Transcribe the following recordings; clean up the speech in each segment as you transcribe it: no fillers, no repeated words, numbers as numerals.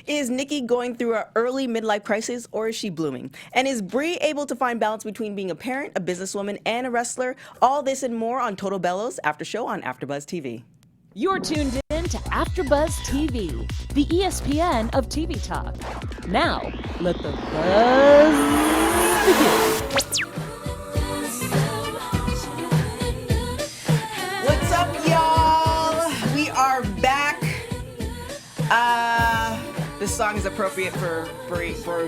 Is Nikki going through an early midlife crisis, or is she blooming? And is Brie able to find balance between being a parent, a businesswoman, and a wrestler? All this and more on Total Bellows After Show on AfterBuzz TV. You're tuned in to AfterBuzz TV, the ESPN of TV talk. Now, let the buzz begin. What's up, y'all? We are back. This song is appropriate for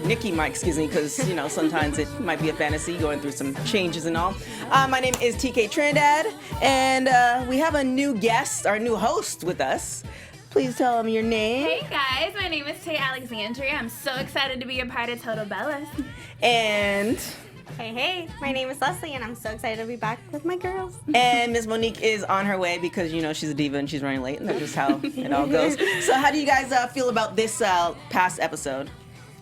Nikki, because sometimes it might be a fantasy going through some changes and all. My name is TK Trinidad, and we have a new guest, our new host with us. Please tell them your name. Hey guys, my name is Tay Alexandria. I'm so excited to be a part of Total Bellas. And Hey, my name is Leslie, and I'm so excited to be back with my girls. And Miss Monique is on her way because, she's a diva and she's running late, and that's just how it all goes. So how do you guys feel about this past episode?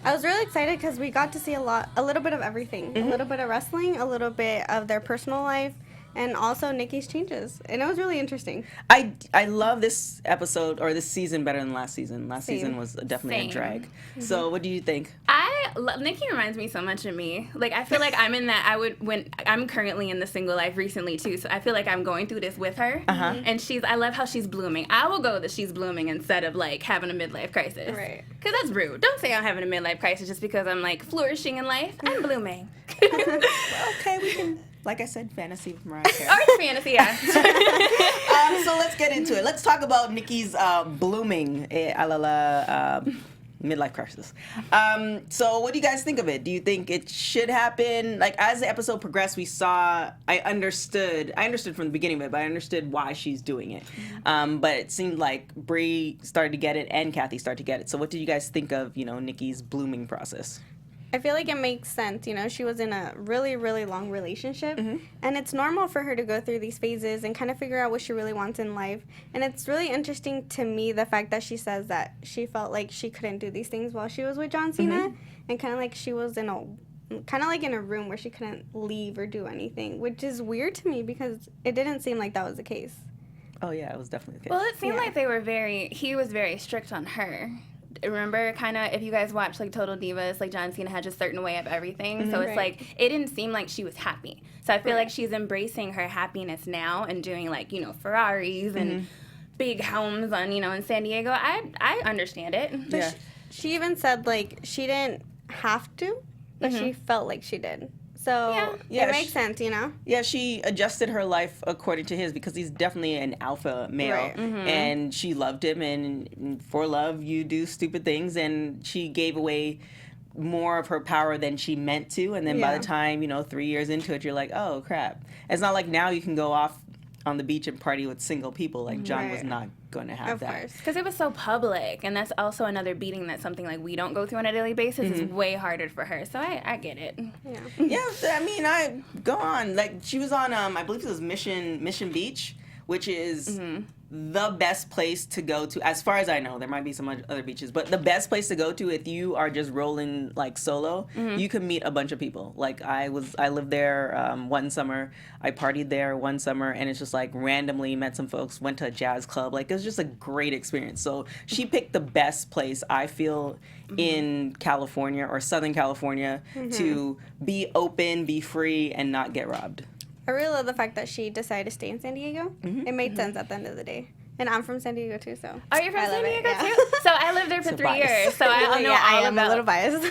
I was really excited because we got to see a little bit of everything. A little bit of wrestling, a little bit of their personal life, and also Nikki's changes. And it was really interesting. I love this episode, or this season, better than last season. Last season was definitely a drag. Mm-hmm. So what do you think? Nikki reminds me so much of me. Like, I feel like I'm in that, I'm currently in the single life recently too, so I feel like I'm going through this with her. Uh-huh. And I love how she's blooming. I will go that she's blooming instead of like having a midlife crisis. Right. Because that's rude. Don't say I'm having a midlife crisis just because I'm like flourishing in life. I'm blooming. Okay, we can, like I said, fantasy from Mariah Carey. Or it's fantasy, yeah. So let's get into it. Let's talk about Nikki's blooming midlife crisis. So what do you guys think of it? Do you think it should happen? Like, as the episode progressed, I understood from the beginning of it, but I understood why she's doing it. But it seemed like Brie started to get it and Kathy started to get it. So what did you guys think of, Nikki's blooming process? I feel like it makes sense. She was in a really, really long relationship, and it's normal for her to go through these phases and kind of figure out what she really wants in life. And it's really interesting to me, the fact that she says that she felt like she couldn't do these things while she was with John Cena, and kind of like she was in a room where she couldn't leave or do anything, which is weird to me because it didn't seem like that was the case. Oh yeah, it was definitely the case. Well, it seemed like he was very strict on her. Remember, kind of, if you guys watch like Total Divas, like John Cena had just a certain way of everything, so it's like it didn't seem like she was happy. So I feel like she's embracing her happiness now and doing like Ferraris and big homes on in San Diego. I understand it. But she even said like she didn't have to, but she felt like she did. So it makes sense, Yeah, she adjusted her life according to his because he's definitely an alpha male. Right. And she loved him, and for love, you do stupid things, and she gave away more of her power than she meant to, and then by the time, 3 years into it, you're like, oh, crap. It's not like now you can go off on the beach and party with single people. Like, John was not going to have that. Because it was so public, and that's also another beating that something like we don't go through on a daily basis is way harder for her. So I get it. Yeah, I mean, I go on. Like, she was on, I believe it was Mission Beach, which is the best place to go to, as far as I know. There might be some other beaches, but the best place to go to if you are just rolling like solo, you can meet a bunch of people. Like, I lived there one summer. I partied there one summer, and it's just like randomly met some folks, went to a jazz club. Like, it was just a great experience. So she picked the best place, I feel, in California or Southern California to be open, be free, and not get robbed. I really love the fact that she decided to stay in San Diego. It made sense at the end of the day. And I'm from San Diego too, so. Are you from San Diego too? So I lived there for 3 years, so I know all about. A little biased.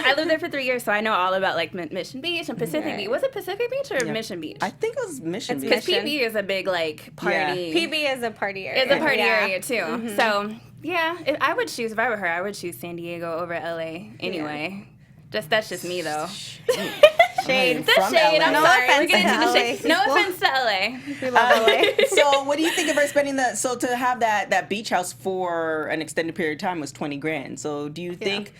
I lived there for 3 years, so I know all about like Mission Beach and Pacific Beach. Was it Pacific Beach or Mission Beach? I think it was Mission Beach. Because PB is a big like party. Yeah. PB is a party area. It's a party area too. So yeah, if I would choose, if I were her, I would choose San Diego over LA anyway. That's just me though. Shade. The shade. I'm sorry. We're getting to the shade. No offense to LA. We love LA. So what do you think of her spending to have that beach house for an extended period of time was $20,000. So do you think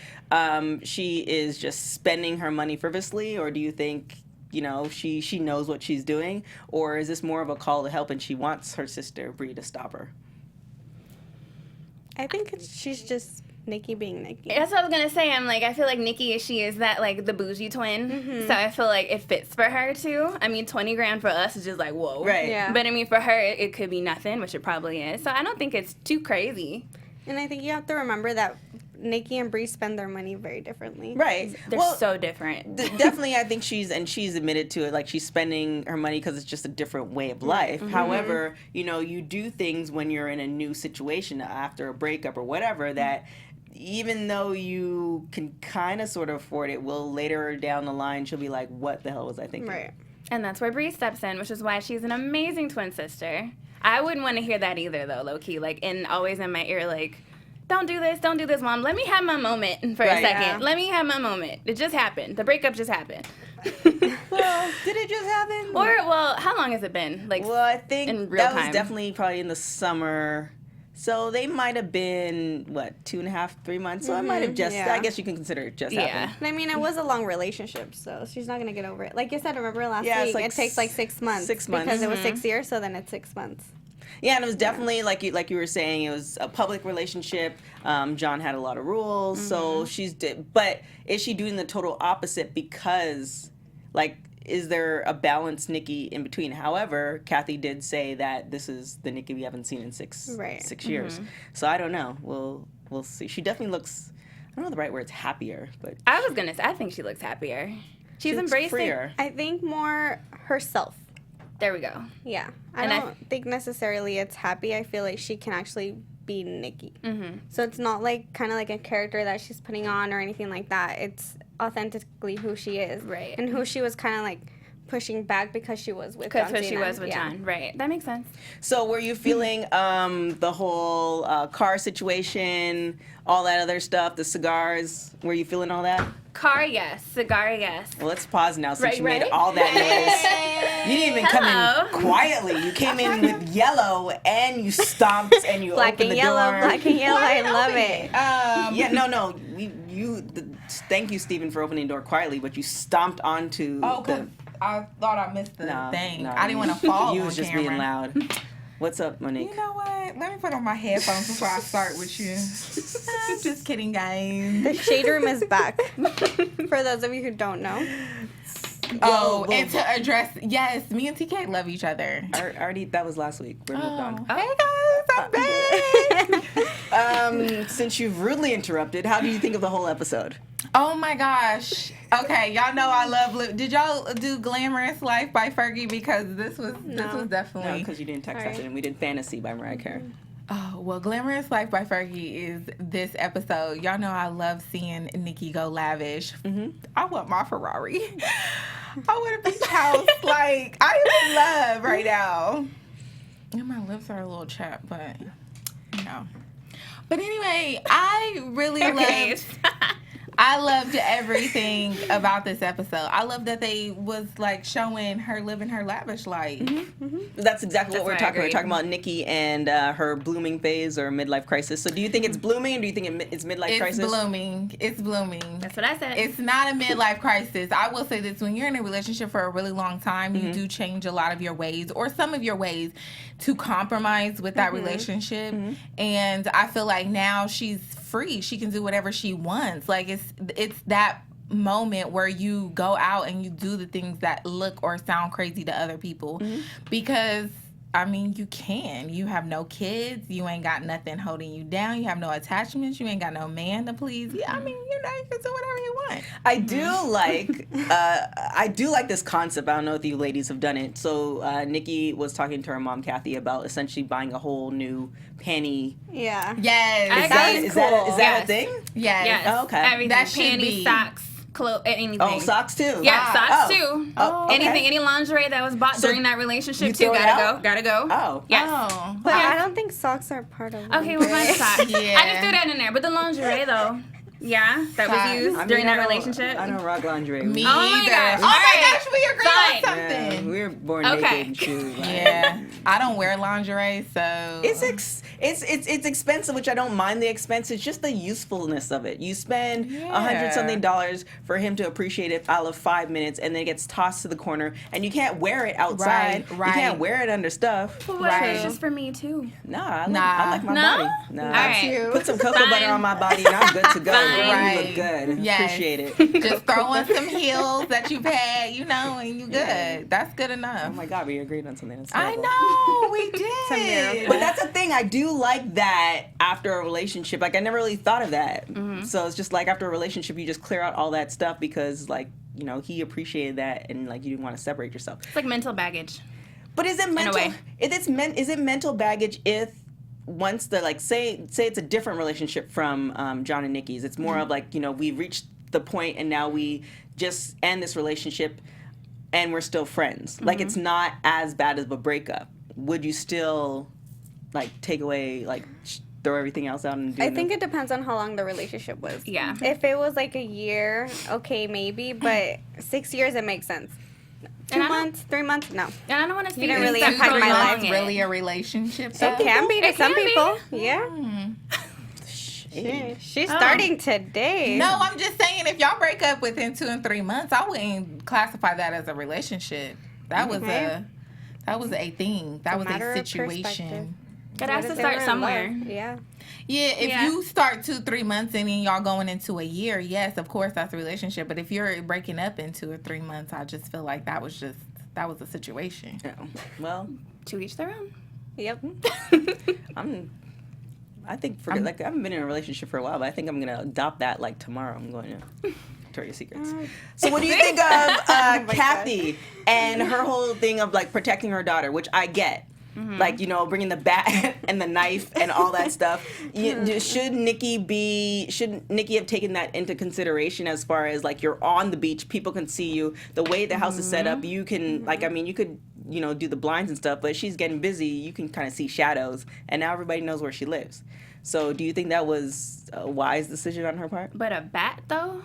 she is just spending her money frivolously, or do you think she knows what she's doing, or is this more of a call to help and she wants her sister Brie to stop her? I think she's just Nikki being Nikki. That's what I was gonna say. I feel like Nikki, she is that like the bougie twin. So I feel like it fits for her too. I mean, $20,000 for us is just like whoa. Right. Yeah. But I mean, for her, it could be nothing, which it probably is. So I don't think it's too crazy. And I think you have to remember that Nikki and Brie spend their money very differently. Right. They're so different. Definitely, I think she's admitted to it. Like, she's spending her money because it's just a different way of life. However, you know, you do things when you're in a new situation after a breakup or whatever that, even though you can kind of sort of afford it, will later down the line, she'll be like, what the hell was I thinking? Right. And that's where Brie steps in, which is why she's an amazing twin sister. I wouldn't want to hear that either, though, low-key. Like, always in my ear, like, don't do this, Mom. Let me have my moment for a second. Yeah. Let me have my moment. It just happened. The breakup just happened. Well, did it just happen? Well, how long has it been? Like, well, I think in real that time? was definitely probably in the summer. So they might have been, 2.5, 3 months? So I might have just, Yeah. I guess you can consider it just happened. And I mean, it was a long relationship, so she's not going to get over it. Like you said, remember last Yeah, it's week, like it takes like 6 months. 6 months. Because it was 6 years, so then it's 6 months. Yeah, and it was definitely, like you were saying, it was a public relationship. John had a lot of rules, so but is she doing the total opposite because, like, is there a balanced Nikki in between? However, Kathy did say that this is the Nikki we haven't seen in six years. So I don't know. We'll see. She definitely looks, I don't know the right words, happier, but I was going to say, I think she looks happier. She's looks embracing. freer. I think more herself. There we go. Yeah. I don't think necessarily it's happy. I feel like she can actually be Nikki. So it's not like kind of like a character that she's putting on or anything like that. It's authentically who she is. Right. And who she was kind of like pushing back because she was with John Because she Cena. was with John. Right. That makes sense. So were you feeling the whole car situation, all that other stuff, the cigars? Were you feeling all that? Car, yes. Cigar, yes. Well, let's pause now since you Right. made all that noise. You didn't even come in quietly. You came in with yellow and you stomped and you Black opened and the yellow, door. black and yellow. I love it. Yeah, no. Thank you, Stephen, for opening the door quietly, but you stomped onto the... I thought I missed the thing. I didn't want to you fall You on was just camera. being loud. What's up, Monique? You know what? Let me put on my headphones before I start with you. Just kidding, guys. The Shade Room is back. For those of you who don't know. And to address, yes, me and TK love each other. Already, that was last week. We're moved on. Hey guys, I'm back. Since you've rudely interrupted, how do you think of the whole episode? Oh my gosh. Okay, y'all know I love. Did y'all do Glamorous Life by Fergie? Because this was definitely. No, because you didn't text us, and we did Fantasy by Mariah Carey. Oh, well, Glamorous Life by Fergie is this episode. Y'all know I love seeing Nikki go lavish. I want my Ferrari. I want a beach house. Like, I am in love right now. And my lips are a little chapped, but, you know. But anyway, I really loved everything about this episode. I love that they was like showing her living her lavish life. That's exactly what we're talking about. We're agreed. talking about Nikki and her blooming phase or midlife crisis. So do you think it's blooming or do you think it's midlife crisis? It's blooming. It's blooming. That's what I said. It's not a midlife crisis. I will say this: when you're in a relationship for a really long time, you do change a lot of your ways or some of your ways to compromise with that relationship. And I feel like now she's free. She can do whatever she wants. Like it's that moment where you go out and you do the things that look or sound crazy to other people because I mean, you can. You have no kids. You ain't got nothing holding you down. You have no attachments. You ain't got no man to please. Yeah, I mean, you know, you can do whatever you want. I do like this concept. I don't know if you ladies have done it. So Nikki was talking to her mom, Kathy, about essentially buying a whole new panty. Yeah. Yes. Is that a thing? Yes. Yes. Oh, okay. Everything. That should Panties, be. socks, clothes, anything. Oh, socks too. Yeah, socks Oh. too. Oh, okay. Anything, any lingerie that was bought So during that you relationship too. throw it out? Gotta go. Oh. Yes. Oh. But I don't think socks are part of Okay, we're going to socks. Yeah. I just threw that in there. But the lingerie though. Yeah, that Socks. was used during that relationship. I don't rock lingerie. Me Oh my either. gosh. Oh my Alright. gosh, we agree Fine. on something. Yeah, we were born Okay. naked and shoes. Yeah, I don't wear lingerie, so It's expensive, which I don't mind the expense. It's just the usefulness of it. You spend Yeah. $100-something for him to appreciate it out of 5 minutes, and then it gets tossed to the corner, and you can't wear it outside. Right. You can't wear it under stuff. But what if Right. it's just for me too? Nah, I Nah. like my No? body. Nah. All right. Put some cocoa Fine. butter on my body, and I'm good to go. Right. You look good. Yes. Appreciate it. Just throw on some heels that you've had, you know, and you good. Yeah. That's good enough. Oh my God, we agreed on something. That's I terrible. know, we did. But that's the thing. I do like that after a relationship. Like, I never really thought of that. So it's just like after a relationship, you just clear out all that stuff because, like, you know, he appreciated that and, like, you didn't want to separate yourself. It's like mental baggage. But is it mental? way. Is it mental baggage if once the, like, say it's a different relationship from John and Nikki's? It's more of like, you know, we've reached the point and now we just end this relationship and we're still friends. Like, it's not as bad as a breakup. Would you still, like, take away, like, throw everything else out and do I think it depends on how long the relationship was. Yeah. If it was like a year, okay, maybe, but 6 years, it makes sense. 2 months, 3 months, no. And I don't want to see didn't really them impact my prolong life. it. Really a relationship? It can be to It some can be. people. Yeah. She's starting today. No, I'm just saying if y'all break up within 2 and 3 months, I wouldn't classify that as a relationship. That was a thing. That was matter a of perspective. situation. It has to start somewhere. Yeah. Yeah, if Yeah. you start 2-3 months and then y'all going into a year, yes, of course that's a relationship. But if you're breaking up in 2 or 3 months, I just feel like that was a situation. Yeah. Well, To each their own. Yep. I think like I haven't been in a relationship for a while, but I think I'm gonna adopt that like tomorrow. I'm going to Victoria's Secrets. So what do you think of Kathy and her whole thing of like protecting her daughter, which I get. Like, you know, bringing the bat and the knife and all that stuff. Should Nikki have taken that into consideration as far as like you're on the beach, people can see you, the way the house is set up, you can like, I mean, you could, you know, do the blinds and stuff, but she's getting busy, you can kind of see shadows, and now everybody knows where she lives. So do you think that was a wise decision on her part? But a bat, though,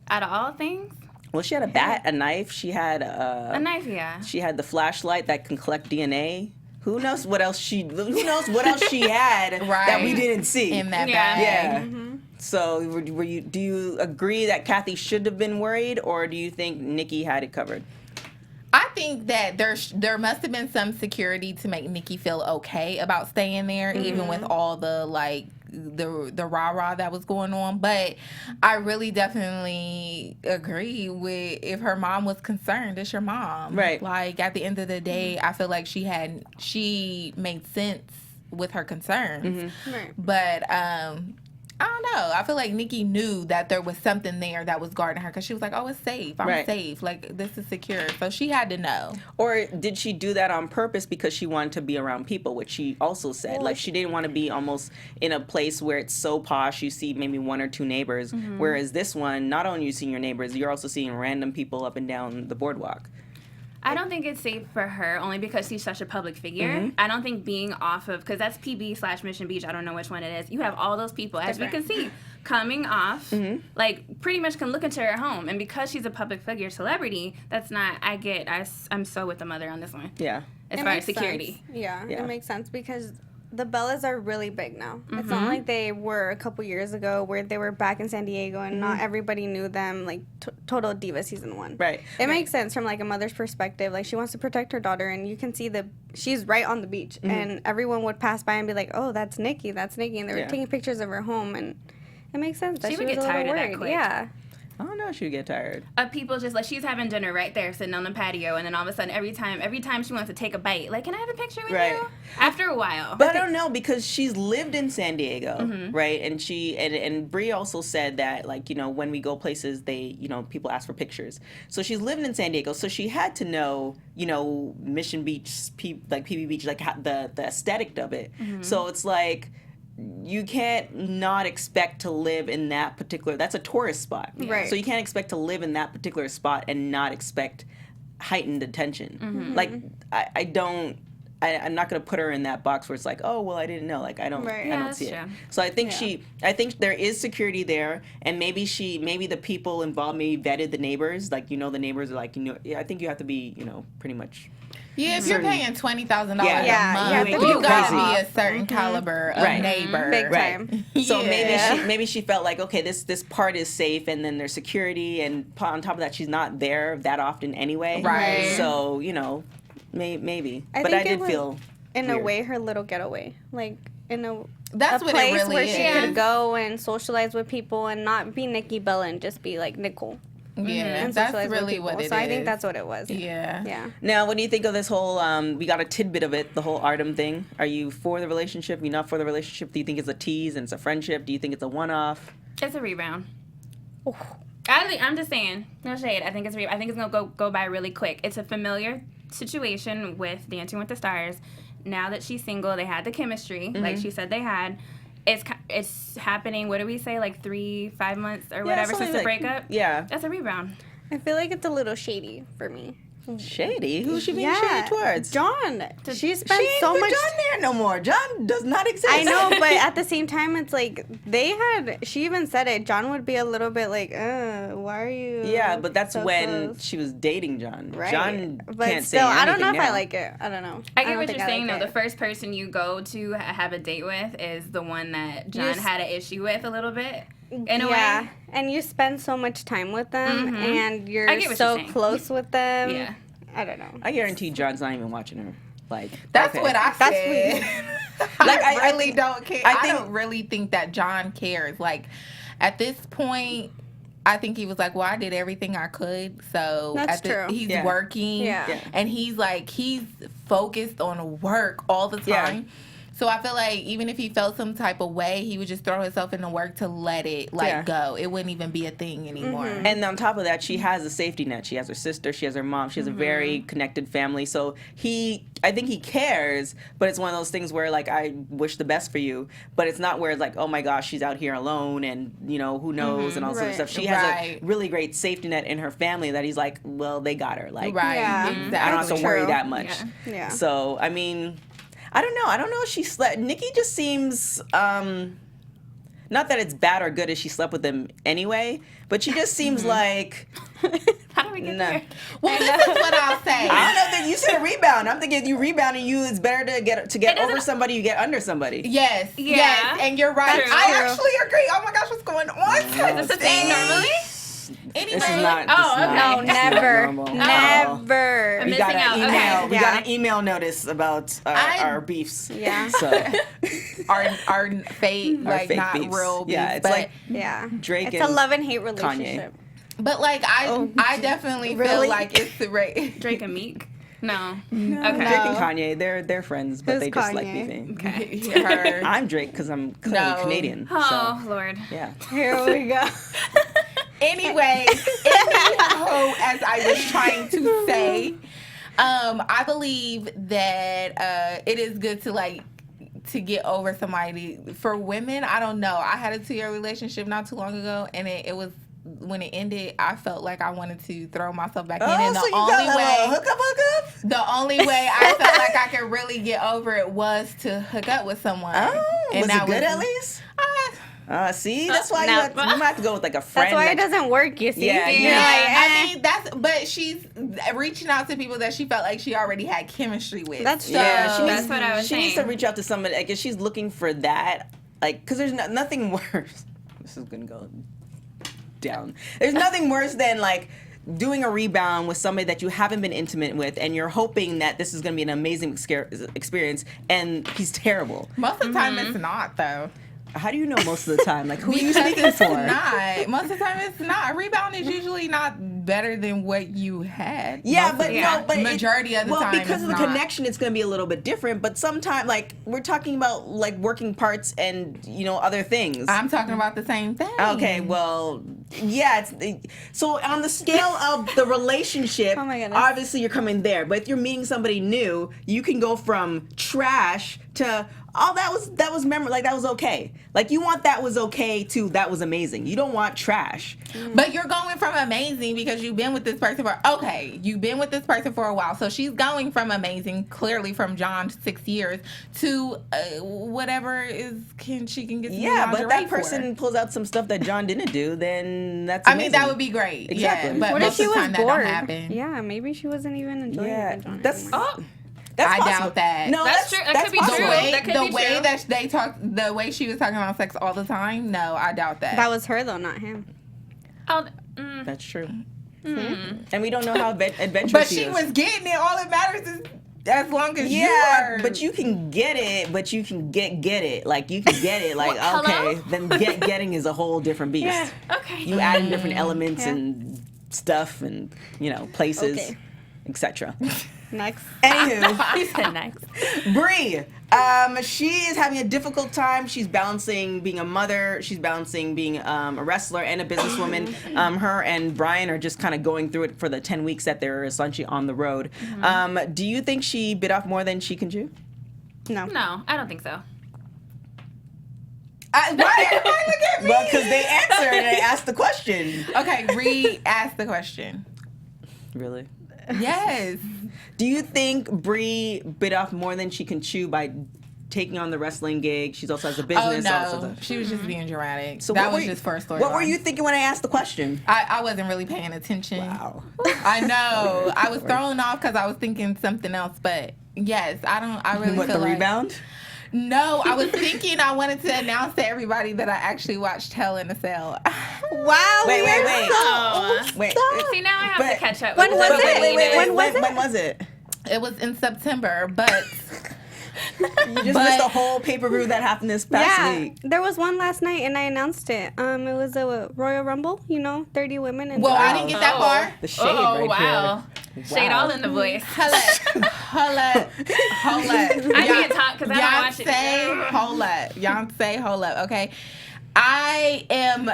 out of all things? Well, she had a bat, a knife, she had A knife, yeah. she had the flashlight that can collect DNA. Who knows what else she had that we didn't see In that Yeah. bag. Yeah. So do you agree that Kathy should have been worried, or do you think Nikki had it covered? I think that there must have been some security to make Nikki feel okay about staying there, even with all the like the rah-rah that was going on. But I really definitely agree with if her mom was concerned, it's your mom. Right. Like at the end of the day, I feel like she made sense with her concerns. Right. But I don't know. I feel like Nikki knew that there was something there that was guarding her because she was like, oh, it's safe. I'm Right. safe. Like, this is secure. So she had to know. Or did she do that on purpose because she wanted to be around people, which she also said? Like, she didn't want to be almost in a place where it's so posh, you see maybe 1 or 2 neighbors, whereas this one, not only you seeing your neighbors, you're also seeing random people up and down the boardwalk. I don't think it's safe for her only because she's such a public figure. I don't think being off of, because that's PB/Mission Beach, I don't know which one it is. You have all those people, as we can see, coming off, like pretty much can look into her home. And because she's a public figure, celebrity, that's not, I'm so with the mother on this one. Yeah. As It far as makes security. sense. Yeah, Yeah. it makes sense because the Bellas are really big now. It's not like they were a couple years ago where they were back in San Diego and not everybody knew them, like Total Diva Season 1. Right. It makes sense from like a mother's perspective. Like she wants to protect her daughter and you can see she's right on the beach and everyone would pass by and be like, oh, that's Nikki. And they were taking pictures of her home and it makes sense that She she would was get a little tired of that worried. quick. Yeah. I don't know. She would get tired. Of people just like, she's having dinner right there sitting on the patio, and then all of a sudden every time she wants to take a bite, like, can I have a picture with Right. you? After a while. But I don't know, because she's lived in San Diego, right? And and Brie also said that, like, you know, when we go places, they, you know, people ask for pictures. So she's lived in San Diego, so she had to know, you know, Mission Beach, like PB Beach, like the aesthetic of it. So it's like, you can't not expect to live in that particular, that's a tourist spot. Right. So you can't expect to live in that particular spot and not expect heightened attention. Like, I'm not going to put her in that box where it's like, oh, well, I didn't know. Like, I don't see it. true. So I think I think there is security there, and maybe the people involved maybe vetted the neighbors. Like, you know, the neighbors are like, you know, I think you have to be, you know, pretty much. Yeah, if you're paying $20,000 Yeah. a month, Yeah, you gotta crazy. be a certain caliber of Right. neighbor. Big Right. time. So Yeah. maybe she felt like, okay, this part is safe, and then there's security, and on top of that, she's not there that often anyway. Right. So, you know, maybe. I But think I did it was, feel in a weird. way, her little getaway. Like, That's a what place it really where is. she could go and socialize with people and not be Nikki Bella and just be like Nicole. Yeah, And that's socialize with really people. what it is. So I think that's what it was. Yeah. Yeah. Now, what do you think of this whole? We got a tidbit of it, the whole Artem thing. Are you for the relationship? Are you not for the relationship? Do you think it's a tease and it's a friendship? Do you think it's a one-off? It's a rebound. I'm just saying, no shade. I think it's I think it's gonna go by really quick. It's a familiar situation with Dancing with the Stars. Now that she's single, they had the chemistry, like she said they had. It's happening. What do we say? Like 3-5 months or whatever since the breakup. Yeah. That's a rebound. I feel like it's a little shady for me. Shady? Who's she being shady towards? John. She spent She ain't so put much. John there no more. John does not exist. I know, but at the same time, it's like she even said it. John would be a little bit like, why are you? Yeah, but that's so when close? she was dating John. Right. John but can't still, say I anything don't know if I now. like it. I don't know. I get don't what think you're I saying, like though. it. The first person you go to have a date with is the one that John Yes. had an issue with a little bit, in a Yeah, way. and you spend so much time with them, and I you're get what so you're saying. close with them. Yeah. I don't know. I guarantee John's not even watching her. Like That's okay. what I said. Like, I I really think- don't care. I I think- don't really think that John cares. Like, at this point, I think he was like, well, I did everything I could. So That's true. He's Yeah. working. Yeah. And he's focused on work all the Yeah. time. So I feel like even if he felt some type of way, he would just throw himself into work to let it Yeah. go. It wouldn't even be a thing anymore. And on top of that, she has a safety net. She has her sister. She has her mom. She has a very connected family. So I think he cares, but it's one of those things where like I wish the best for you, but it's not where it's like, oh my gosh, she's out here alone and who knows and all sort of Right. stuff. She has Right. a really great safety net in her family that he's like, well, they got her. Like Right. Yeah. Exactly. I don't have to worry True. that much. Yeah. Yeah. So I mean, I don't know. I don't know if she slept. Nikki just seems not that it's bad or good if she slept with him anyway, but she just seems like. How do we get No. there? Well, this is what I'll say. I don't know that you said a rebound. I'm thinking you rebounding you. It's better to get over somebody. You get under somebody. Yes, Yeah. yes, and you're right. True. I True. actually agree. Oh my gosh, what's going on? Is this a thing normally? Anyway, This is not. Oh, this is okay. not- No, this is not never. normal. Never. I'm We got missing out. an email. Okay. We got an email notice about our beefs. Yeah. So our fate, Our like fake not beefs. real beef. Yeah, it's but, like Yeah. Drake It's a and love and hate relationship. but like I definitely Really? feel like it's the right. Drake and Meek? No. Drake Okay. and Kanye, they're friends, but Who's they just like Kanye? beefing. Okay. Her. I'm Drake because I'm clearly No. Canadian. Oh, So Lord. yeah. Here we go. Anyway, anyhow, as I was trying to say, I believe that it is good to get over somebody. For women, I don't know. I had a 2-year relationship not too long ago, and it was when it ended, I felt like I wanted to throw myself back in. And so the you got only way, hookup? the only way I felt like I could really get over it was to hook up with someone. Oh, and was that it good at least? See, that's why No. you might have to go with like a friend. That's why it that- doesn't work, you see. Yeah, You're yeah. like, I mean, but she's reaching out to people that she felt like she already had chemistry with. That's true. Yeah, she That's needs, what I was she needs to saying. reach out to somebody. Like, if she's looking for that, like, because there's nothing worse. This is gonna go down. There's nothing worse than like doing a rebound with somebody that you haven't been intimate with, and you're hoping that this is gonna be an amazing experience, and he's terrible. Most of the time, it's not though. How do you know most of the time? Like, who are you Because speaking it's for? not. Most of the time, it's not. A rebound is usually not better than what you had. Yeah, Most but of the no, time. but majority of the time, because it's of the not. connection, it's going to be a little bit different. But sometimes, like, we're talking about like working parts and other things. I'm talking about the same thing. Okay, well, yeah. So on the scale of the relationship, Oh my goodness. obviously you're coming there. But if you're meeting somebody new, you can go from trash to that was memorable. Like, that was okay. Like, you want that was okay to that was amazing. You don't want trash. But you're going from amazing because you've been with this person you've been with this person for a while. So she's going from amazing, clearly from John 6 years, to whatever she can get some Yeah, but lingerie that for. person pulls out some stuff that John didn't do, then that's I amazing. mean, that would be great. Exactly. Yeah, but What if most she of the was time that bored? don't happen. Yeah, maybe she wasn't even enjoying Yeah, it. John. that's Oh, that's I possible. doubt that. No, That's true. That That's could be possible. true. That could the be way true. that they talk, the way she was talking about sex all the time. No, I doubt that. That was her though, not him. That's true. And we don't know how adventurous but she she is. was getting it. All that matters is as long as you are. But you can get it. But you can get it. Like you can get it. Like okay, then getting is a whole different beast. Yeah. Okay. You add in different elements and stuff, and places, etc. Next. Anywho, He said next. Brie, she is having a difficult time. She's balancing being a mother. She's balancing being a wrestler and a businesswoman. Her and Brian are just kind of going through it for the 10 weeks that they're essentially on the road. Do you think she bit off more than she can chew? No. No, I don't think so. Why everybody look at me? Well, because they answered and they asked the question. Okay, re-ask the question. Really? Yes. Do you think Brie bit off more than she can chew by taking on the wrestling gig? She's also has a business. She was just being dramatic. So that was just first story. What were you thinking when I asked the question? I wasn't really paying attention. Wow. I know. I was thrown off because I was thinking something else. But yes, I really What, feel the like, rebound? No, I was thinking I wanted to announce to everybody that I actually watched Hell in a Cell. Wow. Wait. Wait. See, now I have to catch up. When was it? When was it? It was in September, but You just missed the whole pay-per-view that happened this past week. There was one last night, and I announced it. It was a Royal Rumble, 30 women. And I didn't get that far. The shade right wow. here. Shade all in the voice. Hold up. I can't talk because I don't watch it. Beyonce, hold up, okay? I am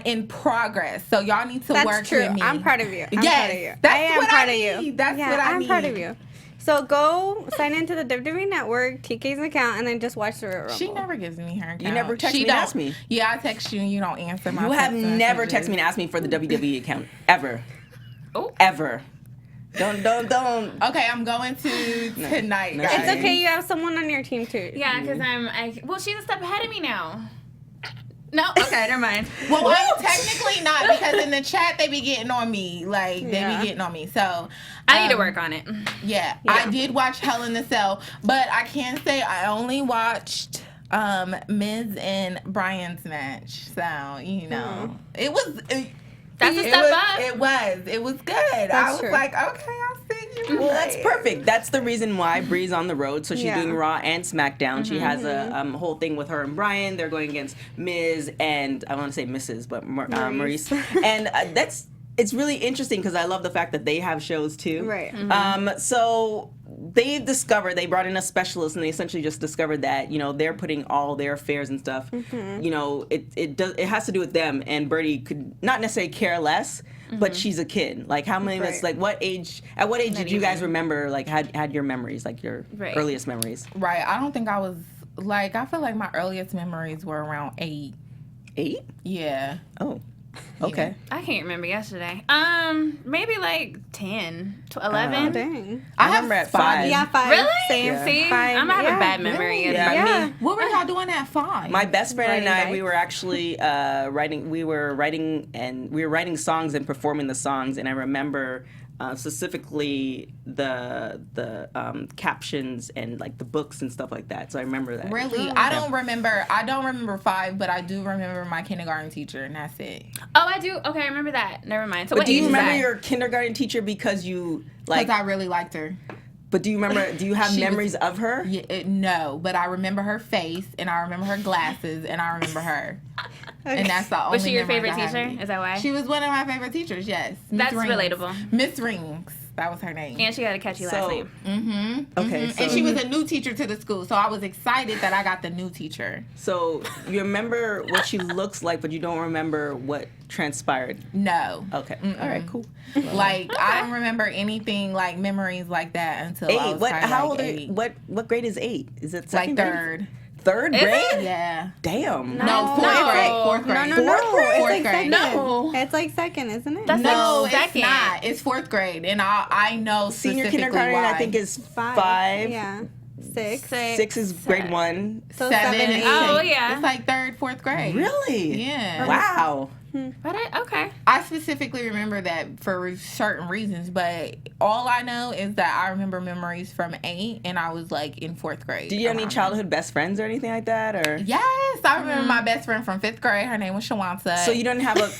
in progress, so y'all need to work true. with me. I'm proud of you. I'm Yes, proud of you. that's I am what proud I of need. you. That's what I I'm need. proud of you. So go sign into the WWE Network, TK's account, and then just watch the Royal Rumble. She never gives me her account. You never text me and ask me. Yeah, I text you and you don't answer my You have text never messages. texted me and asked me for the WWE account. Ever. Oh. Ever. Don't. Okay, I'm going to tonight, No, guys. It's okay. You have someone on your team too. Yeah, because well, she's a step ahead of me now. No? Okay, never mind. Well, I'm technically not because in the chat they be getting on me. Like, they be getting on me. So, I need to work on it. Yeah, I did watch Hell in a Cell, but I can say I only watched Miz and Brian's match. So, it was... That's a step up. It was good. I was true. like, okay, I'll see you. Well, that's perfect. That's the reason why Brie's on the road. So she's doing Raw and SmackDown. She has a whole thing with her and Brian. They're going against Miz and I want to say Mrs., but Maurice. And it's really interesting because I love the fact that they have shows too. Right. So they brought in a specialist, and they essentially just discovered that they're putting all their affairs and stuff. It has to do with them, and Birdie could not necessarily care less, but she's a kid. Like how many of us? Like what age? At what age did you guys remember? Like had your memories, like your earliest memories? Right. I don't think I was like. I feel like my earliest memories were around 8. 8? Yeah. Oh. Okay. I can't remember yesterday. Maybe like 10 to 11. Oh, dang. I remember at 5. Yeah, 5. Really? Same. Yeah. See, 5. I'm having a bad memory. Yeah. Yeah. What were y'all doing at 5? My best friend and I, Riding we were actually writing. We were writing songs and performing the songs. And I remember specifically the captions and like the books and stuff like that. So I remember that. Really? I don't remember 5, but I do remember my kindergarten teacher, and that's it. Oh, I do. Okay, I remember that. Never mind. So But what do you age is remember that? your kindergarten teacher because you Because like? I really liked her. But do you remember? Do you have She was- memories of her? Yeah, no, but I remember her face, and I remember her glasses, and I remember her. And that's the only Was she your memories favorite I have. teacher? Is that why? She was one of my favorite teachers, yes. Miss That's Rings. relatable. Miss Rings. That was her name. And she had a catchy last name. Okay. So, And she was a new teacher to the school, so I was excited that I got the new teacher. So you remember what she looks like, but you don't remember what transpired. No. Okay. All right. Cool. Like, I don't remember anything like memories like that until I 8. was What? kinda How like old are 8. you? What grade is 8? Is it Like second grade? 3rd. 3rd Is grade? it? Yeah. Damn. No, No. 4th grade. 4th grade. No. Fourth grade? It's Fourth like grade. second. No. It's like second, isn't it? That's No, like it's second. not. It's 4th grade, and I know Senior specifically kindergarten, why. I think, is 5. Yeah. 6. 6 is grade 1. So 7 7 and and 8. Oh, yeah. It's like 3rd, 4th grade. Really? Yeah. Wow. But okay. I specifically remember that for certain reasons, but all I know is that I remember memories from 8, and I was like in 4th grade. Did you have any around childhood best friends or anything like that, or? there. Yes, I remember my best friend from 5th grade. Her name was Shawanta. So you didn't have a. I'm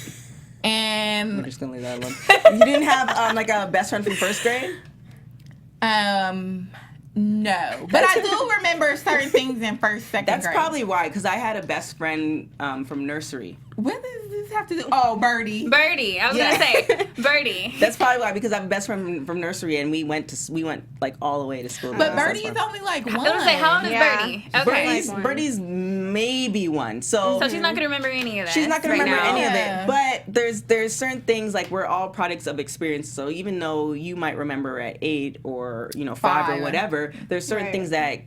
and just gonna leave that alone. You didn't have like a best friend from 1st grade. No, but I do remember certain things in first, second grade. That's probably why, because I had a best friend from nursery. What does this have to do? Oh, Birdie. Birdie. I was gonna say Birdie. That's probably why, because I have a best friend from nursery, and we went like all the way to school. But Birdie is only like one. I was gonna say, how old is Birdie? Okay. Birdie's maybe one. So she's not gonna remember any of that. She's not gonna remember now. any of it. But there's certain things, like, we're all products of experience. So even though you might remember at 8 or 5 or whatever, there's certain things that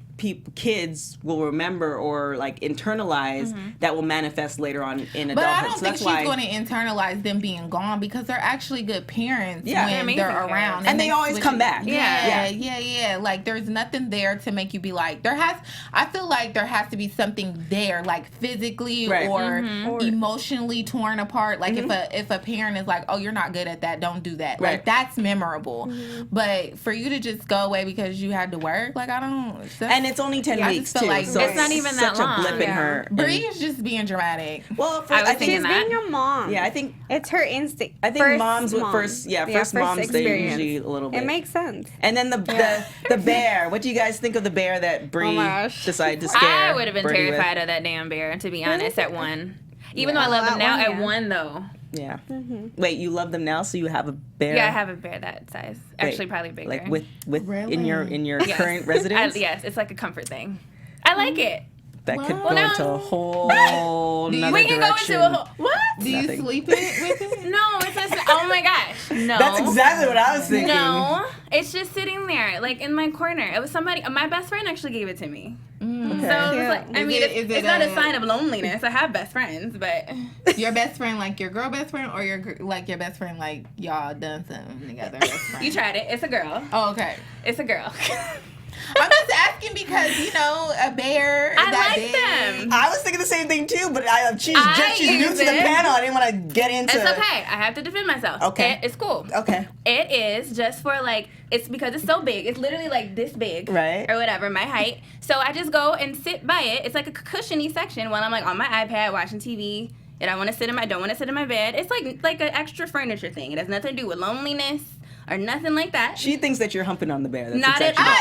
kids will remember or like internalize that will manifest later on in adulthood. But I don't think she's going to internalize them being gone, because they're actually good parents when they're around, and they always come back. Yeah. Like, there's nothing there to make you be like, I feel like there has to be something there, like physically or emotionally torn apart. Like if a parent is like, oh, you're not good at that, don't do that. Like, that's memorable. But for you to just go away because you had to work, like, I don't. And it's only 10 weeks too. Like, so it's not even that long. Such a blip in her. Brie is just being dramatic. Well, I think she's being a mom. Yeah, I think it's her instinct. I think moms with first moms, they're usually a little bit. It makes sense. And then the bear. What do you guys think of the bear that Brie decided to scare? I would have been Birdie terrified with? of that damn bear, to be honest. At 1, even though I love them now, at 1 though. Yeah. Wait, you love them now, so you have a bear? Yeah, I have a bear that size. Actually, probably bigger. Like with really? in your current residence? Yes, it's like a comfort thing. I like it. That could go into a whole nother We can direction. go into a whole. What? Do you sleep with it? No, it's just. Oh my gosh. No. That's exactly what I was thinking. No, it's just sitting there, like in my corner. It was somebody. My best friend actually gave it to me. Okay. So it's like, I mean, it's not a sign of loneliness. I have best friends, but your best friend, like your girl best friend, or your best friend, like y'all done something together. Best friend? You tried it. It's a girl. Oh, okay. It's a girl. I'm just asking because, a bear. I like them. I was thinking the same thing too, but she's new to the panel. I didn't want to get into. It's okay. I have to defend myself. Okay. It's cool. Okay. It is just for it's because it's so big. It's literally like this big. Right. Or whatever, my height. So I just go and sit by it. It's like a cushiony section while I'm like on my iPad watching TV. And I don't want to sit in my bed. It's like an extra furniture thing. It has nothing to do with loneliness or nothing like that. She thinks that you're humping on the bear. That's Not exactly what's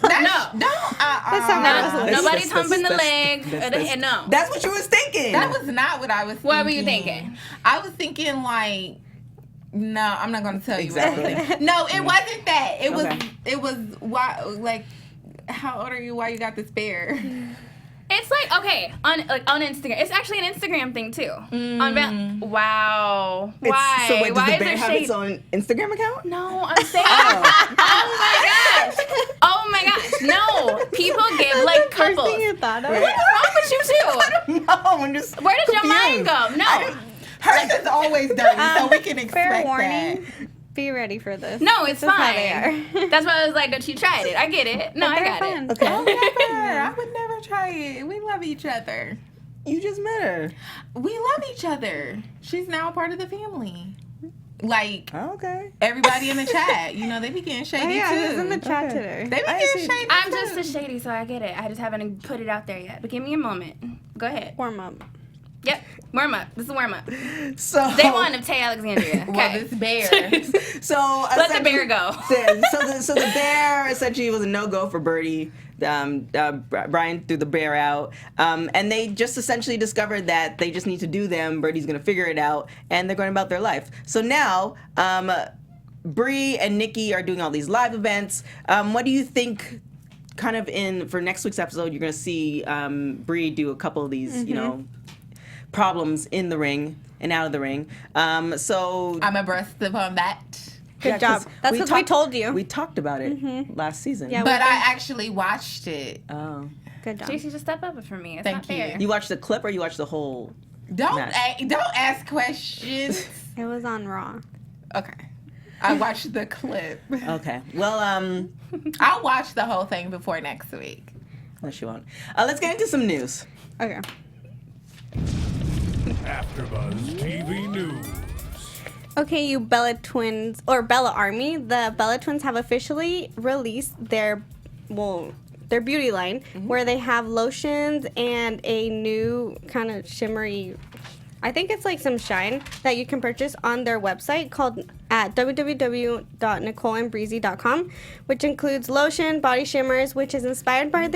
happening. No. Nobody's humping the leg. No. That's what you was thinking. That was not what I was thinking. What were you thinking? I was thinking like, no, I'm not going to tell you exactly. what I was thinking. No, it wasn't that. It was why, like, how old are you? Why you got this bear? It's like, okay, on Instagram. It's actually an Instagram thing too. Wow. Why? So wait, does Why the bear have its own Instagram account? No, I'm saying. Oh my gosh. No. People give like couples. First thing you thought of. What's wrong with you two? No, I'm just. Where does your mind confused. go? No. Hers is always dirty, so we can expect Fair that. warning. Be ready for this. No, it's This is how fine. they are. That's why I was like, that you tried it. I get it. No, But I they're got fun. it. Okay. Oh, never. I would never try it. We love each other. You just met her. We love each other. She's now a part of the family. Like, Okay. everybody in the chat, they be getting shady Yeah, too. who's in the chat Okay. today? They be I getting see. shady I'm too. just a shady, so I get it. I just haven't put it out there yet. But give me a moment. Go ahead. Warm up. Yep. Warm up. This is warm up. So Day 1 of Tay Alexandria. Okay. Well, this bear. So Let the bear go. So the bear essentially was a no-go for Birdie. Brian threw the bear out, and they just essentially discovered that they just need to do them. Birdie's gonna figure it out, and they're going about their life. So now, Brie and Nikki are doing all these live events. What do you think? Kind of for next week's episode, you're gonna see Brie do a couple of these, problems in the ring and out of the ring. So I'm abreast upon that. Good job. That's what we told you. We talked about it last season. Yeah, But I actually watched it. Oh. Good job. JC, just step up for me. It's Thank not fair. You watched the clip or you watched the whole? Don't match? don't ask questions. It was on Raw. Okay. I watched the clip. Okay. Well, I'll watch the whole thing before next week. no, she won't. Let's get into some news. Okay. AfterBuzz TV News. Okay, you Bella Twins, or Bella Army, the Bella Twins have officially released their beauty line, where they have lotions and a new kind of shimmery I think it's like some shine that you can purchase on their website called at www.nicoleandbreezy.com, which includes lotion, body shimmers, which is inspired by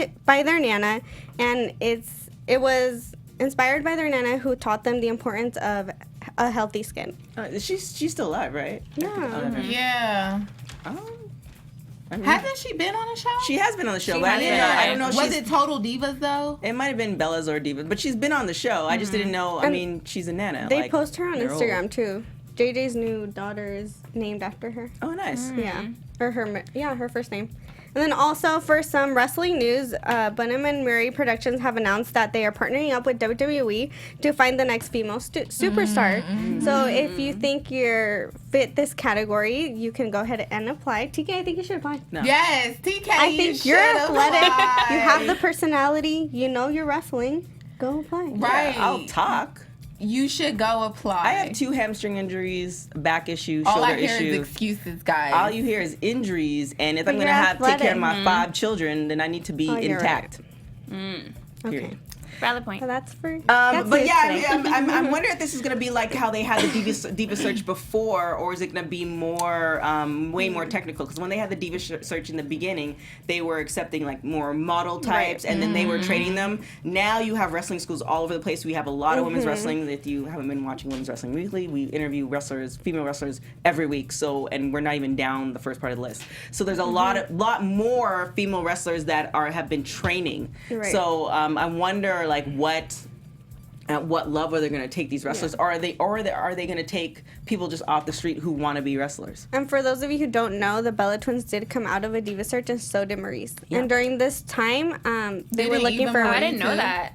their nana, and it was inspired by their nana who taught them the importance of a healthy skin. She's still alive, right? Yeah. Yeah. Hasn't she been on the show? She has been on the show, but I don't know. Was it Total Divas though? It might have been Bella's or Divas, but she's been on the show. I just didn't know. I mean, she's a nana. They post her on they're Instagram old. too. JJ's new daughter is named after her. Oh, nice. Yeah, or her first name. And then also for some wrestling news, Bunham and Murray Productions have announced that they are partnering up with WWE to find the next female superstar. So if you think you're fit this category, you can go ahead and apply. TK, I think you should apply. No. Yes, TK. I think you're athletic. Apply. You have the personality. You know you're wrestling. Go apply. Right. Yeah, I'll talk. You should go apply. I have 2 hamstring injuries, back issue, All shoulder I hear issue. is excuses, guys. All you hear is injuries, and if But I'm going to you're take care of my athletic. 5 children, then I need to be Oh, you're intact. Okay. Period. Valid point. So that's for. But it yeah, today. I'm wondering if this is going to be like how they had the Divas Search before, or is it going to be more, way more technical? Because when they had the Divas Search in the beginning, they were accepting like more model types, and then they were training them. Now you have wrestling schools all over the place. We have a lot of women's wrestling. If you haven't been watching Women's Wrestling Weekly, we interview female wrestlers every week. So, and we're not even down the first part of the list. So there's a lot more female wrestlers that have been training. Right. So I wonder like at what level are they going to take these wrestlers? Or are they going to take people just off the street who want to be wrestlers? And for those of you who don't know, the Bella twins did come out of a Diva Search, and so did Maurice. Yeah. And during this time, they were Didn't looking Eva for. Oh, I Marie didn't know too? that.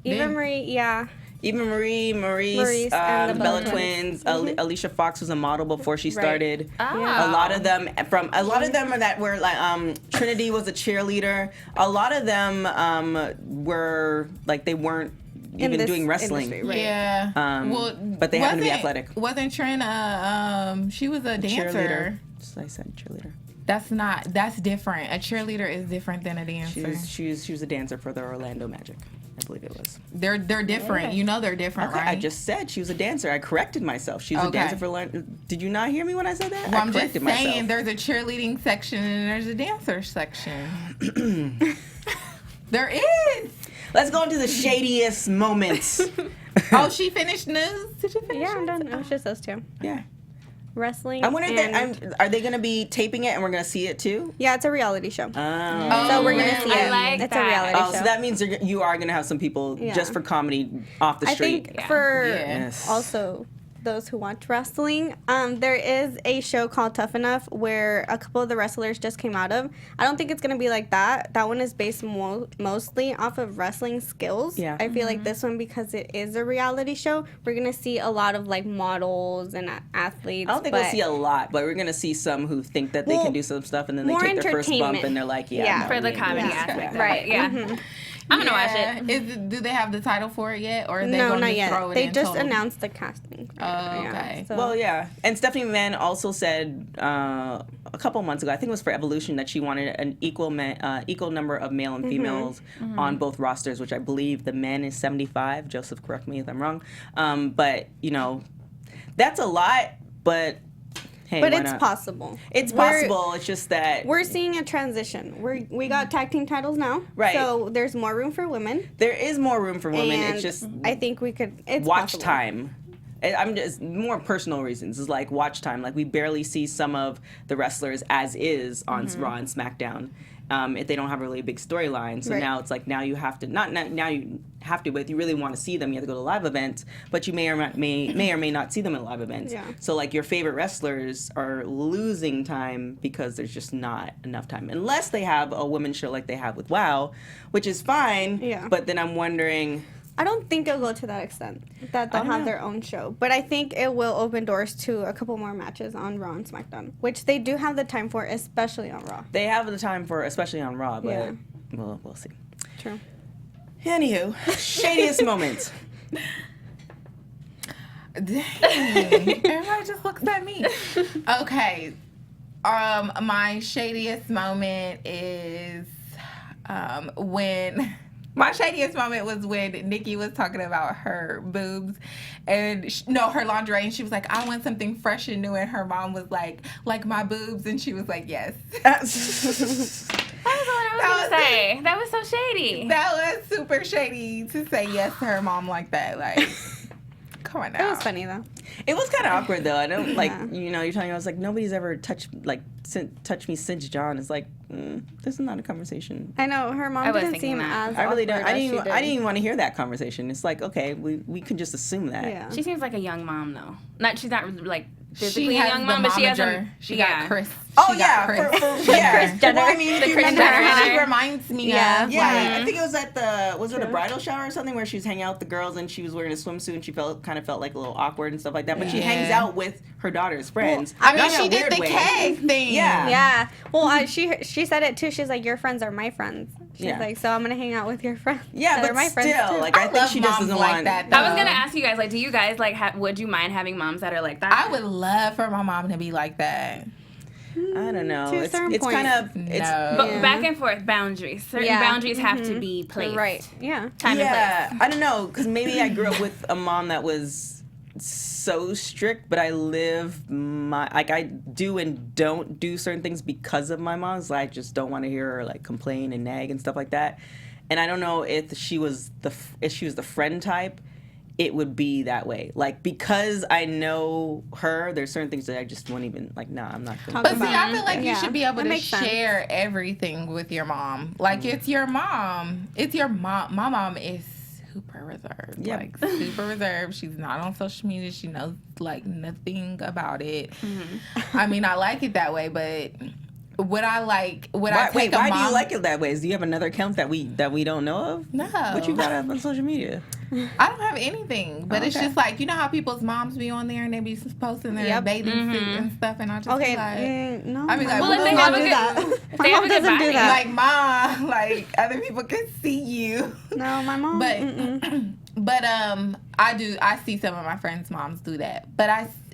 Eva Marie, yeah. Even Maurice, Maurice and the Bella Bella Twins, Alicia Fox was a model before she started. Ah. A lot of them are that were like Trinity was a cheerleader. A lot of them were like they weren't In even this doing wrestling. industry, right. Yeah. But they happen to be athletic. Wasn't Trina, she was a dancer. Cheerleader. Just like I said, cheerleader. That's different. A cheerleader is different than a dancer. She was a dancer for the Orlando Magic. I believe it was. They're different. You know they're different, Okay, right? I just said she was a dancer. I corrected myself. She was a Okay. dancer for. Did you not hear me when I said that? Well, I I'm just corrected saying myself. there's a cheerleading section and there's a dancer section. There is. Let's go into the shadiest moments. Oh, she finished news? Did you finish Yeah, I'm it? done. It was just those two. Yeah. Wrestling. I wonder and, if are they going to be taping it and we're going to see it too? Yeah, it's a reality show. Oh. So we're going to see I it. like It's that. a reality Oh, show. so that means you are going to have some people Yeah. just for comedy off the I street. think for Yes. also those who watch wrestling, there is a show called Tough Enough where a couple of the wrestlers just came out of. I don't think it's going to be like that. That one is based mostly off of wrestling skills. Yeah. I feel like this one, because it is a reality show, we're going to see a lot of like models and athletes. I don't think we'll see a lot, but we're going to see some who think that they can do some stuff and then they more take their first bump entertainment. and they're like, yeah. Yeah. no, For the we ain't comedy doing this. aspect. Yeah. Right. Yeah. I'm going to watch it. Do they have the title for it yet? Or are they No, going not to yet. throw it They in just total? announced the casting. Oh, okay. So- Well, yeah. And Stephanie McMahon also said a couple months ago, I think it was for Evolution, that she wanted an equal number of male and females on both rosters, which I believe the men is 75. Joseph, correct me if I'm wrong. But, that's a lot, but hey, But why it's not? possible. It's possible. It's just that We're seeing a transition. We got tag team titles now. Right. So there's more room for women. there is more room for women. And It's just I think we could. It's watch possible. time. I'm just more personal reasons. It's like watch time. Like we barely see some of the wrestlers as is on Raw and SmackDown. If they don't have a really big storyline. So Right. now it's like now you have to now you have to, but if you really want to see them, you have to go to live events. But you may or may not see them in live events. Yeah. So like your favorite wrestlers are losing time because there's just not enough time, unless they have a women's show like they have with WoW, which is fine. Yeah. But then I'm wondering. I don't think it'll go to that extent that they'll don't have know. their own show, but I think it will open doors to a couple more matches on Raw and SmackDown, which they do have the time for, especially on Raw. They have the time for, especially on Raw, but Yeah. we'll see. True. Anywho, shadiest moment. Dang. Everybody just looks at me. Okay. My shadiest moment is when My shadiest moment was when Nikki was talking about her boobs and her lingerie, and she was like, I want something fresh and new, and her mom was like my boobs, and she was like, yes. That was what I was going to say. That was so shady. That was super shady to say yes to her mom like that. Like, come on now. It was funny though. It was kind of awkward though. I don't you're telling me I was like, nobody's ever touched me since John. It's like, this is not a conversation. I know her mom didn't seem as. I really don't. awkward I as she didn't did. even want to hear that conversation. It's like, okay, we can just assume that. Yeah. She seems like a young mom, though. She's not like physically She a has young the mom, but she has momager. She got Chris. Oh She yeah, got Chris. yeah. Jenner. Well, I mean, if The you Kris remember Jenner. how She reminds me Yeah. of. Yeah, like, I think it was at was it a bridal shower or something where she was hanging out with the girls and she was wearing a swimsuit and she kind of felt like a little awkward and stuff like that. But she hangs out with her daughter's friends. I mean, Not in a she did weird the way. keg thing. Yeah. Yeah. Well, she said it too. She's like, your friends are my friends. She's Yeah. like, so I'm gonna hang out with your friends. Yeah, that but are my friends still, too. like I think love she just moms doesn't like want that, I was gonna ask you guys, like, do you guys like would you mind having moms that are like that? I would love for my mom to be like that. I don't know. To a It's certain point. kind of No. But back and forth boundaries. Certain boundaries have to be placed. Right. Yeah. Time and place. I don't know, because maybe I grew up with a mom that was so strict, but I I do and don't do certain things because of my mom. So I just don't want to hear her like complain and nag and stuff like that. And I don't know if she was the friend type, it would be that way. Like, because I know her, there's certain things that I just won't even, like, nah, I'm not going But see, I feel like you Yeah, should be able that to makes sense. share everything with your mom. Like, it's your mom. It's your mom. My mom is super reserved. Yep. Like, super reserved. She's not on social media. She knows, like, nothing about it. I mean, I like it that way, but would I take a Why mom? do you like it that way? Do you have another account that we don't know of? No. What you got up on social media? I don't have anything, but it's Okay. just like, you know how people's moms be on there and they be posting their bathing suit and stuff, and I just Okay. be like, No. I be like, Well, well, if they my have mom a do good- that. if My they have mom a good doesn't do body. that. Like, mom, like other people can see you. No, my mom. But I see some of my friends' moms do that. But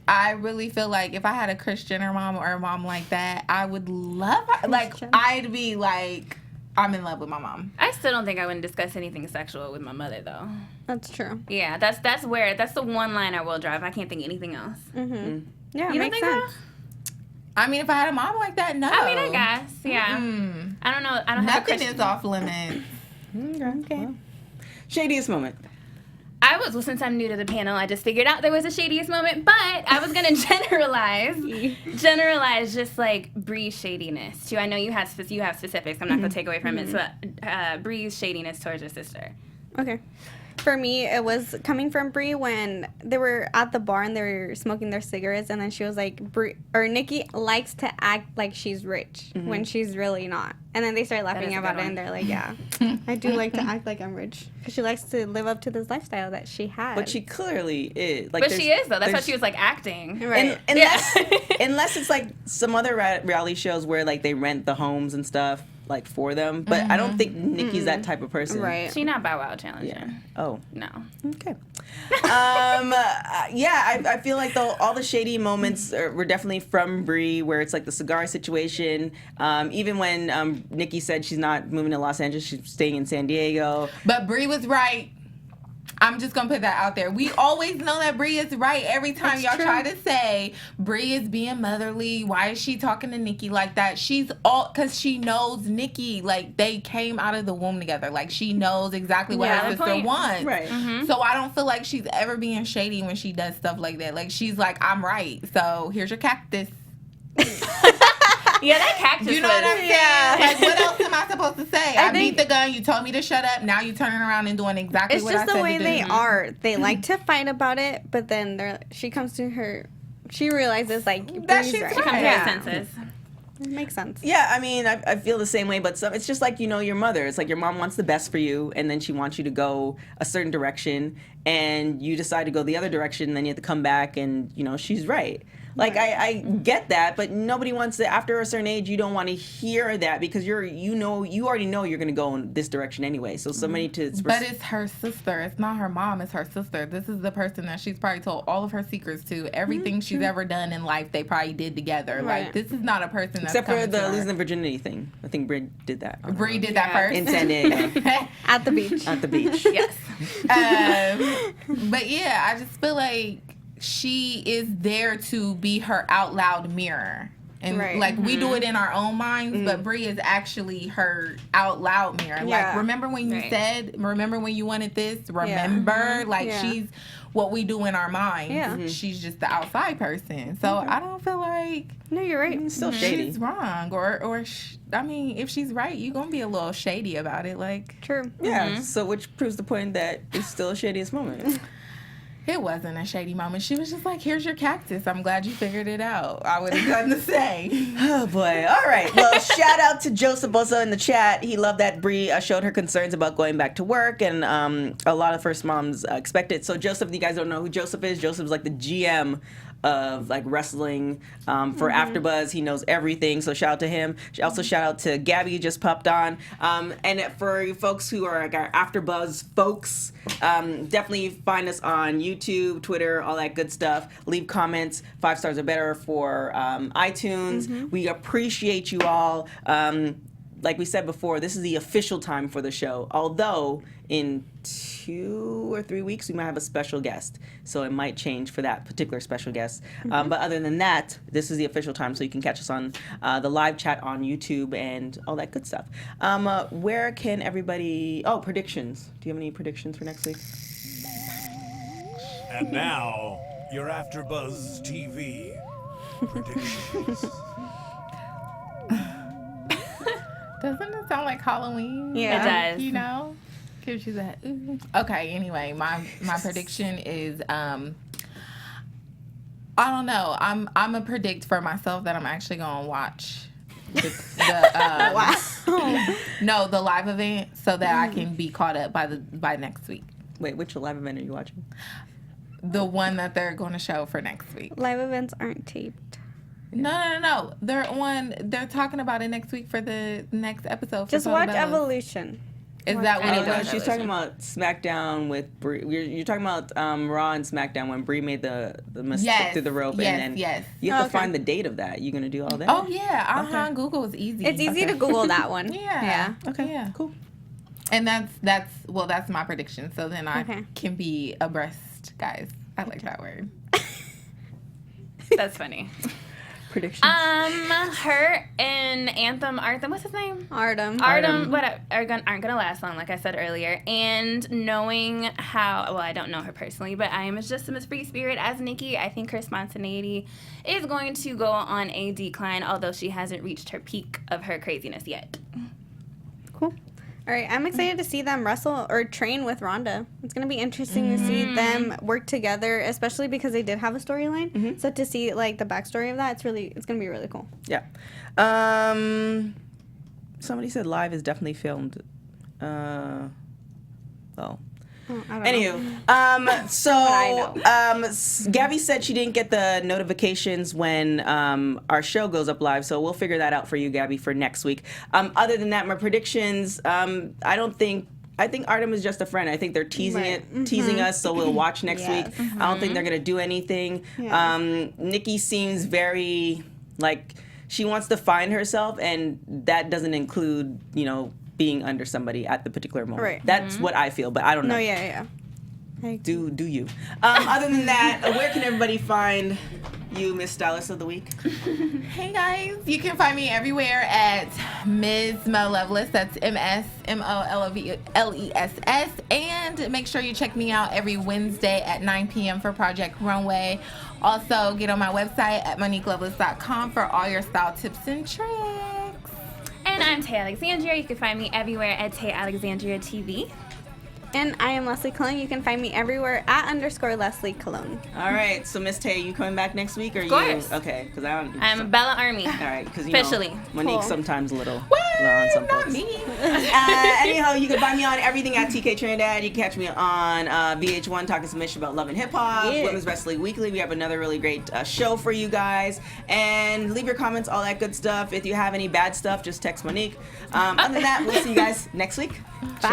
I really feel like if I had a Kris Jenner mom or a mom like that, I would love her. Like, Jenner. I'd be like, I'm in love with my mom. I still don't think I wouldn't discuss anything sexual with my mother, though. That's true. Yeah, that's the one line I will drive. I can't think anything else. Yeah, You it don't makes think sense. so? I mean, if I had a mom like that, no. I mean, I guess. Yeah. I don't know. I don't have a Nothing Kris- is off limits. Okay. Well, shadiest moment. Since I'm new to the panel, I just figured out there was a shadiest moment, but I was going to generalize just like Brie's shadiness too. I know you have specifics. I'm not going to take away from it. So Brie's shadiness towards her sister. Okay. For me, it was coming from Brie when they were at the bar and they were smoking their cigarettes, and then she was like, Nikki likes to act like she's rich when she's really not. And then they started laughing is a about good it, and they're like, yeah, I do like to act like I'm rich. Because she likes to live up to this lifestyle that she has. But she clearly is. Like, But she is, though. That's why there's- she was like acting. Right. Unless it's like some other reality shows where like they rent the homes and stuff like for them. But I don't think Nikki's that type of person. Right. She not Bow Wow Challenger. Yeah. Oh. No. Okay. I feel like all the shady moments were definitely from Brie, where it's like the cigar situation. Even when Nikki said she's not moving to Los Angeles, she's staying in San Diego. But Brie was right. I'm just gonna put that out there. We always know that Brie is right. Every time y'all try to say Brie is being motherly, why is she talking to Nikki like that? She's all because she knows Nikki. Like, they came out of the womb together. Like, she knows exactly what her good sister point. wants. Right. So I don't feel like she's ever being shady when she does stuff like that. Like, she's like, I'm right. So here's your cactus. Yeah, that cactus You know what I'm was. saying? Like, what else am I supposed to say? I beat the gun. You told me to shut up. Now you turning around and doing exactly It's what just I said the way to do. they are. They like to fight about it, but then she comes to her. She realizes like That Brie's shit's right. She comes to her senses. It makes sense. Yeah, I mean, I feel the same way, but it's just like, your mother. It's like your mom wants the best for you, and then she wants you to go a certain direction, and you decide to go the other direction, and then you have to come back and, she's right. Like, I get that, but nobody wants to, after a certain age, you don't want to hear that because you already know you're going to go in this direction anyway. So somebody But it's her sister. It's not her mom. It's her sister. This is the person that she's probably told all of her secrets to. Everything she's ever done in life, they probably did together. Right. Like, this is not a person that's Except for coming to the her. losing the virginity thing. I think Brie did that. Brie did that first. In San Diego. At the beach. At the beach. Yes. But yeah, I just feel like she is there to be her out loud mirror. And like we do it in our own minds, but Brie is actually her out loud mirror. Yeah. Like, remember when you said, remember when you wanted this? Remember? Like, she's what we do in our minds. Yeah. She's just the outside person. So I don't feel like No, you're right. Still shady. she's wrong. I mean, if she's right, you're going to be a little shady about it. Like, True. Yeah, so which proves the point that it's still a shadiest moment. it wasn't a shady moment. She was just like, here's your cactus. I'm glad you figured it out. I would have done the same. Oh, boy. All right. Well, shout out to Joseph also in the chat. He loved that Brie showed her concerns about going back to work, and a lot of first moms expect it. So, Joseph, you guys don't know who Joseph is. Joseph's like the GM of like wrestling for AfterBuzz. He knows everything, so shout out to him. Also shout out to Gabby, who just popped on. And for you folks who are like our AfterBuzz folks, definitely find us on YouTube, Twitter, all that good stuff. Leave comments. 5 stars or better for iTunes. We appreciate you all. Like we said before, this is the official time for the show. Although in 2 or 3 weeks, we might have a special guest. So it might change for that particular special guest. But other than that, this is the official time. So you can catch us on the live chat on YouTube and all that good stuff. Where can everybody... Oh, predictions. Do you have any predictions for next week? And now, your AfterBuzz TV predictions. Doesn't it sound like Halloween? Yeah. It does. You know? Gives you that. Ooh. Okay, anyway, my prediction is I don't know. I'm gonna predict for myself that I'm actually gonna watch the the live event so that I can be caught up by next week. Wait, which live event are you watching? The one that they're gonna show for next week. Live events aren't taped. No. They're talking about it next week for the next episode. Just watch Evolution. Is that what it No, is? she's talking about SmackDown with Brie. You're talking about Raw and SmackDown when Brie made the mistake through the rope, and then you have to find the date of that. You gonna do all that? Oh yeah, Google is easy. It's easy to Google that one. Yeah. Okay. Yeah. Cool. And that's my prediction. So then I can be abreast, guys. I like that word. That's funny. Predictions. Her and Artem, what's his name? Artem. What aren't gonna last long, like I said earlier. And knowing how, well, I don't know her personally, but I am just as free spirit as Nikki. I think her spontaneity is going to go on a decline, although she hasn't reached her peak of her craziness yet. Cool. All right, I'm excited to see them wrestle or train with Ronda. It's going to be interesting to see them work together, especially because they did have a storyline. So to see like the backstory of that, it's going to be really cool. Yeah. Somebody said live is definitely filmed. I don't know. Anywho, so Gabby said she didn't get the notifications when our show goes up live, so we'll figure that out for you, Gabby, for next week. Other than that, my predictions, I think Artem is just a friend. I think they're teasing us, so we'll watch next week. I don't think they're gonna do anything. Nikki seems very like she wants to find herself, and that doesn't include, being under somebody at the particular moment. Right. That's what I feel, but I don't know. No, yeah. Do you? Other than that, where can everybody find you, Miss Stylist of the Week? Hey guys, you can find me everywhere at Ms. Mo Loveless. That's MSMOLOVLESS. And make sure you check me out every Wednesday at 9 p.m. for Project Runway. Also, get on my website at MoniqueLoveless.com for all your style tips and tricks. And I'm Tay Alexandria. You can find me everywhere at Tay Alexandria TV. And I am Leslie Colon. You can find me everywhere at _Leslie Colon. All right. So Miss Tay, you coming back next week, or Of course. you? Okay, because I don't. I'm Bella Army. All right, because Officially. Monique's Cool. sometimes a little on some Not folks. me. Anyhow, you can find me on everything at TK Trinidad. You can catch me on VH1 talking some ish about love and hip hop. Yeah. Women's Wrestling Weekly. We have another really great show for you guys. And leave your comments, all that good stuff. If you have any bad stuff, just text Monique. Other than that, we'll see you guys next week. Bye.